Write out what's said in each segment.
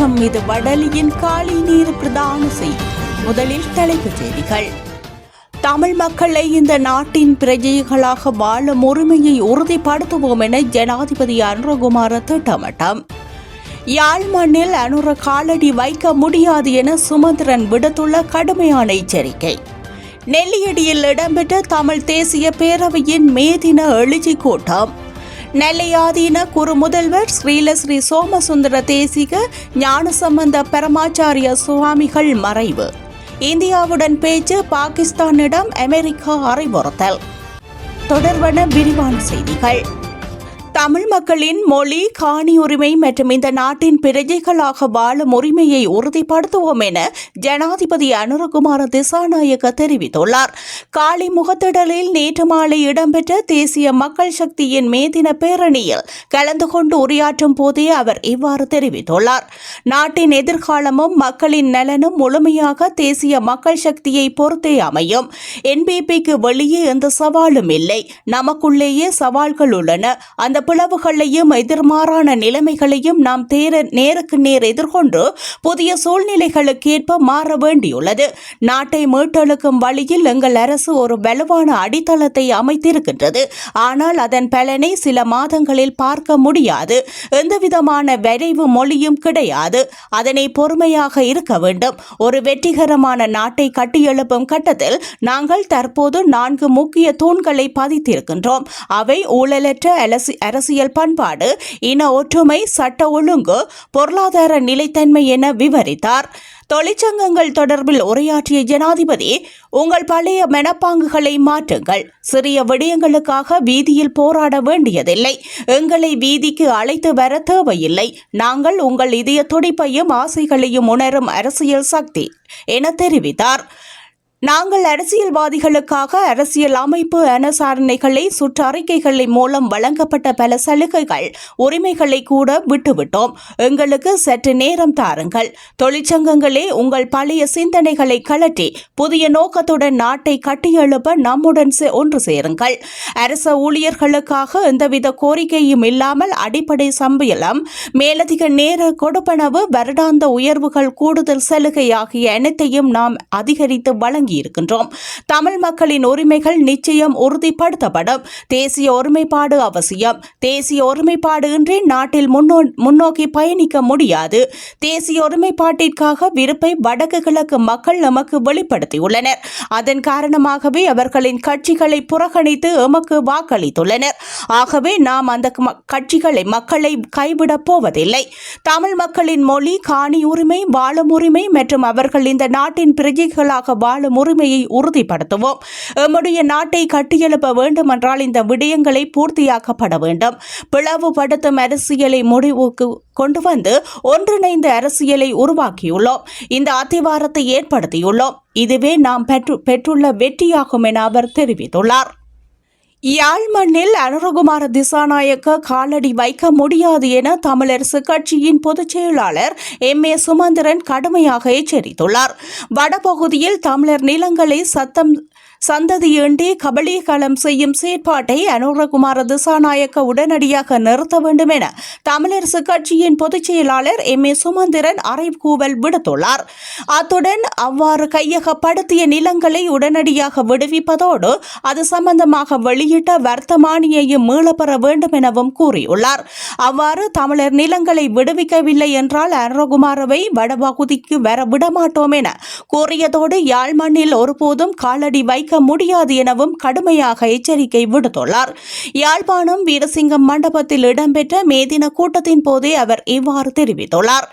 வணக்கம். இது வடலியின் காலை நேர பிரதான செய்தி. முதலில் தலைப்புச் செய்திகள். தமிழ் மக்களை இந்த நாட்டின் பிரஜைகளாக வாழும் உரிமையை உறுதிப்படுத்துவோம் என ஜனாதிபதி அனுரகுமார திட்டமிட்டார். யாழ் மண்ணில் அனுர காலடி வைக்க முடியாது என சுமந்திரன் விடுத்துள்ள கடுமையான எச்சரிக்கை. நெல்லியடியில் இடம்பெற்ற தமிழ் தேசிய பேரவையின் மேதின எழுச்சி கூட்டம். நெல்லையாதீன குரு முதல்வர் ஸ்ரீலஸ்ரீ சோமசுந்தர தேசிக ஞானசம்பந்த பரமாச்சாரிய சுவாமிகள் மறைவு. இந்தியாவுடன் பேச்சு, பாகிஸ்தானிடம் அமெரிக்கா அறிவுறுத்தல். தொடர்பான விரிவான செய்திகள். தமிழ் மக்களின் மொழி, காணி உரிமை மற்றும் இந்த நாட்டின் பிரஜைகளாக வாழும் உரிமையை உறுதிப்படுத்துவோம் என ஜனாதிபதி அனுரகுமார திசாநாயக்க தெரிவித்துள்ளார். காலி முகத்திடலில் நேற்று மாலை இடம்பெற்ற தேசிய மக்கள் சக்தியின் மேதின பேரணியில் கலந்து கொண்டு உரையாற்றும் போதே அவர் இவ்வாறு தெரிவித்துள்ளார். நாட்டின் எதிர்காலமும் மக்களின் நலனும் முழுமையாக தேசிய மக்கள் சக்தியை பொறுத்தே அமையும். என்பிபிக்கு வெளியே எந்த சவாலும் இல்லை. நமக்குள்ளேயே சவால்கள் உள்ளன. அந்த பிளவுகளையும் எதிர்மாறான நிலைமைகளையும் நாம் நேருக்கு நேர் எதிர்கொண்டு புதிய சூழ்நிலைகளுக்கேற்ப மாற வேண்டியுள்ளது. நாட்டை மீட்டெழுக்கும் வழியில் எங்கள் அரசு ஒரு வலுவான அடித்தளத்தை அமைத்திருக்கின்றது. ஆனால் அதன் பலனை சில மாதங்களில் பார்க்க முடியாது. எந்தவிதமான விரைவு மொழியும் கிடையாது. அதனை பொறுமையாக இருக்க வேண்டும். ஒரு வெற்றிகரமான நாட்டை கட்டியெழுப்பும் கட்டத்தில் நாங்கள் தற்போது 4 முக்கிய தூண்களை பதித்திருக்கின்றோம். அவை ஊழலற்ற அரசியல் பண்பாடு, இன ஒற்றுமை, சட்ட ஒழுங்கு, பொருளாதார நிலைத்தன்மை என விவரித்தார். தொழிற்சங்கங்கள் தொடர்பில் உரையாற்றிய ஜனாதிபதி, உங்கள் பழைய மனப்பாங்குகளை மாற்றுங்கள். சிறிய விடயங்களுக்காக வீதியில் போராட வேண்டியதில்லை. எங்களை வீதிக்கு அழைத்து வர தேவையில்லை. நாங்கள் உங்கள் இதய துடிப்பையும் ஆசைகளையும் உணரும் அரசியல் சக்தி என தெரிவித்தார். நாங்கள் அரசியல்வாதிகளுக்காக அரசியல் அமைப்பு அனுசரணைகளை சுற்றறிக்கைகளை மூலம் வழங்கப்பட்ட பல சலுகைகள், உரிமைகளை கூட விட்டுவிட்டோம். எங்களுக்கு சற்று நேரம் தாருங்கள். தொழிற்சங்கங்களே, உங்கள் பழைய சிந்தனைகளை கழற்றி புதிய நோக்கத்துடன் நாட்டை கட்டியெழுப்ப நம்முடன் ஒன்று சேருங்கள். அரச ஊழியர்களுக்காக எந்தவித கோரிக்கையும் இல்லாமல் அடிப்படை சம்பளம், மேலதிக நேர கொடுப்பனவு, வருடாந்த உயர்வுகள், கூடுதல் சலுகை ஆகிய அனைத்தையும் நாம் அதிகரித்து வழங்கி இருக்கின்றோம். தமிழ் மக்களின் உரிமைகள் நிச்சயம் உறுதிப்படுத்தப்படும். தேசிய ஒருமைப்பாடு அவசியம். தேசிய ஒருமைப்பாடு இன்றி நாட்டில் முன்னோக்கி பயணிக்க முடியாது. தேசிய ஒருமைப்பாட்டிற்காக விருப்பை வடக்கு கிழக்கு மக்கள் நமக்கு வெளிப்படுத்தியுள்ளனர். அதன் காரணமாகவே அவர்களின் கட்சிகளை புறக்கணித்து எமக்கு வாக்களித்துள்ளனர். ஆகவே நாம் அந்த மக்களை கைவிடப் போவதில்லை. தமிழ் மக்களின் மொழி, காணி உரிமை, வாழும் உரிமை மற்றும் அவர்கள் இந்த நாட்டின் பிரஜைகளாக வாழும் உரிமையை உறுதிப்படுத்துவோம். எம்முடைய நாட்டை கட்டியெழுப்ப வேண்டுமென்றால் இந்த விடயங்களை பூர்த்தியாக்கப்பட வேண்டும். பிளவுபடுத்தும் அரசியலை முடிவுக்கு கொண்டு வந்து ஒன்றிணைந்த அரசியலை உருவாக்கியுள்ளோம். இந்த அத்திவாரத்தை ஏற்படுத்தியுள்ளோம். இதுவே நாம் பெற்றுள்ள வெற்றியாகும் என அவர் தெரிவித்துள்ளார். யாழ் மண்ணில் அனுரகுமார திசாநாயக்க காலடி வைக்க முடியாது என தமிழரசு கட்சியின் பொதுச் செயலாளர் எம்.ஏ. சுமந்திரன் கடுமையாக எச்சரித்துள்ளார். வடபகுதியில் தமிழர் நிலங்களை சந்ததியின்றி கபலீகலம் செய்யும் செயற்பாட்டை அனுரகுமார திசாநாயக்க உடனடியாக நிறுத்த வேண்டும் என தமிழரசு கட்சியின் பொதுச் செயலாளர் எம்.ஏ. சுமந்திரன் அறைகூவல் விடுத்துள்ளார். அத்துடன் அவ்வாறு கையகப்படுத்திய நிலங்களை உடனடியாக விடுவிப்பதோடு அது சம்பந்தமாக வெளியிட்ட வர்த்தமானியையும் மீளப்பெற வேண்டும் எனவும் கூறியுள்ளார். அவ்வாறு தமிழர் நிலங்களை விடுவிக்கவில்லை என்றால் அனுரகுமாரவை வடபகுதிக்கு வர விடமாட்டோம் என கூறியதோடு யாழ் மண்ணில் ஒருபோதும் காலடி வைக்க முடியாது எனவும் கடுமையாக எச்சரிக்கை விடுத்துள்ளார். யாழ்ப்பாணம் வீரசிங்கம் மண்டபத்தில் இடம்பெற்ற மேதின கூட்டத்தின் போதே அவர் இவ்வாறு தெரிவித்துள்ளார்.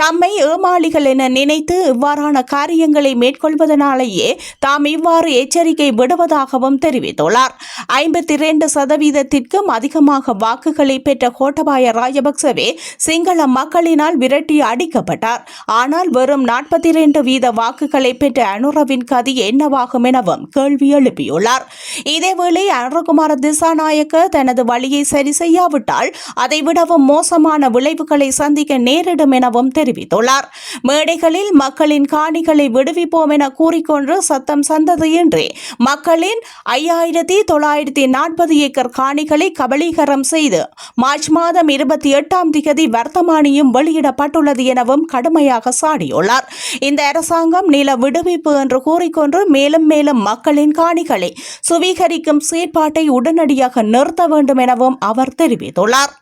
தம்மை ஏமாளிகள் என நினைத்து இவ்வாறான காரியங்களை மேற்கொள்வதனாலேயே தாம் இவ்வாறு எச்சரிக்கை விடுவதாகவும் தெரிவித்துள்ளார். 52% அதிகமாக வாக்குகளை பெற்ற கோட்டபாய ராஜபக்சவே சிங்கள மக்களினால் விரட்டி அடிக்கப்பட்டார். ஆனால் வெறும் 42% வாக்குகளை பெற்ற அனுரவின் கதி என்னவாகும் எனவும் கேள்வி எழுப்பியுள்ளார். இதேவேளை அனுரகுமார திசாநாயக்க தனது வழியை சரி செய்யாவிட்டால் அதைவிடவும் மோசமான விளைவுகளை சந்திக்க நேரிடும் எனவும் தெரிவித்துள்ளார். மேடைகளில் மக்களின் காணிகளை விடுவிப்போம் என கூறிக்கொண்டு சத்தம் சந்ததியின்றி மக்களின் 5940 ஏக்கர் காணிகளை கபளீகரம் செய்து மார்ச் மாதம் 28 வர்த்தமானியும் வெளியிடப்பட்டுள்ளது எனவும் கடுமையாக சாடியுள்ளார். இந்த அரசாங்கம் நில விடுவிப்பு என்று கூறிக்கொண்டு மேலும் மேலும் மக்களின் காணிகளை சுவீகரிக்கும் செயற்பாட்டை உடனடியாக நிறுத்த வேண்டும் எனவும் அவர் தெரிவித்துள்ளார்.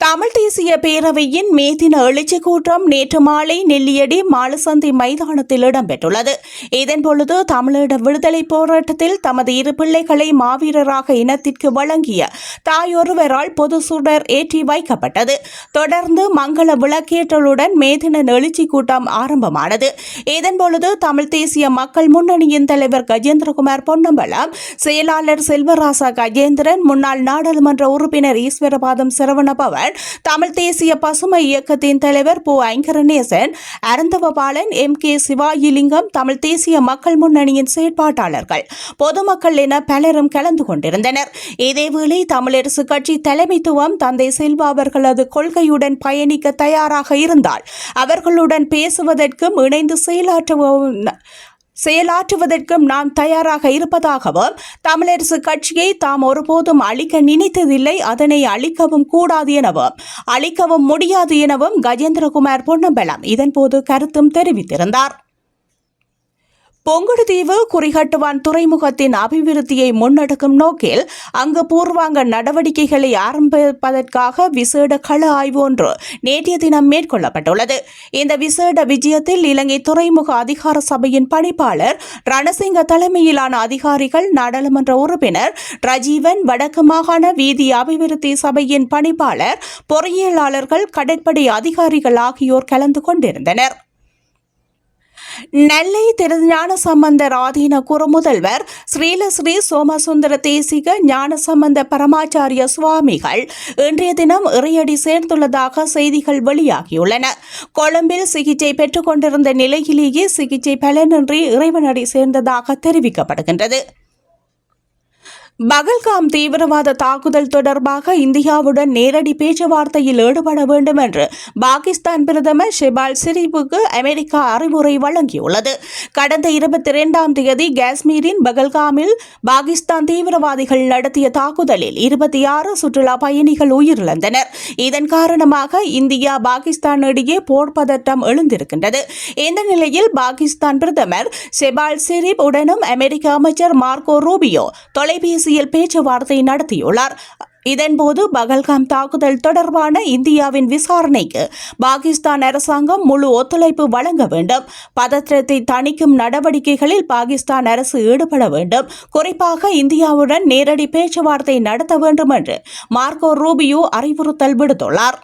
தமிழ் தேசிய பேரவையின் மே தின எழுச்சி கூட்டம் நேற்று மாலை நெல்லியடி மாலுசந்தி மைதானத்தில் இடம்பெற்றுள்ளது. இதன்பொழுது தமிழீழ விடுதலை போராட்டத்தில் தமது இரு பிள்ளைகளை மாவீரராக இனத்திற்கு வழங்கிய தாயொருவரால் பொது சுடர் ஏற்றி வைக்கப்பட்டது. தொடர்ந்து மங்கள விளக்கேற்றலுடன் மே தின எழுச்சி கூட்டம் ஆரம்பமானது. இதன்பொழுது தமிழ் தேசிய மக்கள் முன்னணியின் தலைவர் கஜேந்திரகுமார் பொன்னம்பலம், செயலாளர் செல்வராசா கஜேந்திரன், முன்னாள் நாடாளுமன்ற உறுப்பினர் ஈஸ்வரபாதம் சரவணபவன், தமிழ் தேசிய பசுமை இயக்கத்தின் தலைவர் பு. ஐங்கரநேசன், அருந்தவபாலன், M.K. சிவாயிலிங்கம், தமிழ் தேசிய மக்கள் முன்னணியின் செயற்பாட்டாளர்கள், பொதுமக்கள் என பலரும் கலந்து கொண்டிருந்தனர். இதேவேளை தமிழரசு கட்சி தலைமைத்துவம் தந்தை செல்வா அவர்களது கொள்கையுடன் பயணிக்க தயாராக இருந்தால் அவர்களுடன் பேசுவதற்கும் இணைந்து செயலாற்றுவதற்கும் நாம் தயாராக இருப்பதாகவும், தமிழரசு கட்சியை தாம் ஒருபோதும் அழிக்க நினைத்ததில்லை, அதனை அழிக்கவும் கூடாது எனவும் அழிக்கவும் முடியாது எனவும் கஜேந்திரகுமார் பொன்னம்பலம் இதன்போது கருத்தும் தெரிவித்திருந்தார். பொங்குடுதீவு குறிகட்டுவான் துறைமுகத்தின் அபிவிருத்தியை முன்னெடுக்கும் நோக்கில் அங்கு பூர்வாங்க நடவடிக்கைகளை ஆரம்பிப்பதற்காக விசேட கள ஆய்வு ஒன்று நேற்றைய தினம் மேற்கொள்ளப்பட்டுள்ளது. இந்த விசேட விஜயத்தில் இலங்கை துறைமுக அதிகார சபையின் பணிப்பாளர் ரணசிங்க தலைமையிலான அதிகாரிகள், நாடாளுமன்ற உறுப்பினர் ரஜீவன், வடக்கு மாகாண வீதி அபிவிருத்தி சபையின் பணிப்பாளர், பொறியியலாளர்கள், கடற்படை அதிகாரிகள் ஆகியோர் கலந்து கொண்டிருந்தனர். நெல்லை திரு ஞானசம்பந்தர் ஆதீன குறுமுதல்வர் ஸ்ரீலஸ்ரீ சோமசுந்தர தேசிக ஞானசம்பந்த பரமாச்சாரிய சுவாமிகள் இன்றைய தினம் இறையடி சேர்ந்துள்ளதாக செய்திகள் வெளியாகியுள்ளன. கொழும்பில் சிகிச்சை பெற்றுக் கொண்டிருந்த நிலையிலேயே சிகிச்சை பலனின்றி இறைவனடி சேர்ந்ததாக தெரிவிக்கப்படுகின்றது. பகல்காம் தீவிரவாத தாக்குதல் தொடர்பாக இந்தியாவுடன் நேரடி பேச்சுவார்த்தையில் ஈடுபட வேண்டும் என்று பாகிஸ்தான் பிரதமர் ஷெபால் ஷெரீப்புக்கு அமெரிக்கா அறிவுரை வழங்கியுள்ளது. கடந்த 22 காஷ்மீரின் பகல்காமில் பாகிஸ்தான் தீவிரவாதிகள் நடத்திய தாக்குதலில் 26 சுற்றுலா பயணிகள் உயிரிழந்தனர். இதன் காரணமாக இந்தியா பாகிஸ்தான் இடையே போர் பதட்டம் எழுந்திருக்கின்றது. இந்த நிலையில் பாகிஸ்தான் பிரதமர் ஷெபால் ஷெரீப் உடனும் அமெரிக்க அமைச்சர் மார்க்கோ ரூபியோ தொலைபேசி பேச்சுவார்த்தை நடத்தியுள்ளார். இதன்போது பகல்காம் தாக்குதல் தொடர்பான இந்தியாவின் விசாரணைக்கு பாகிஸ்தான் அரசாங்கம் முழு ஒத்துழைப்பு வழங்க வேண்டும், பதற்றத்தை தணிக்கும் நடவடிக்கைகளில் பாகிஸ்தான் அரசு ஈடுபட வேண்டும், குறிப்பாக இந்தியாவுடன் நேரடி பேச்சுவார்த்தை நடத்த வேண்டும் என்று மார்க்கோ ரூபியோ அறிவுறுத்தல் விடுத்துள்ளார்.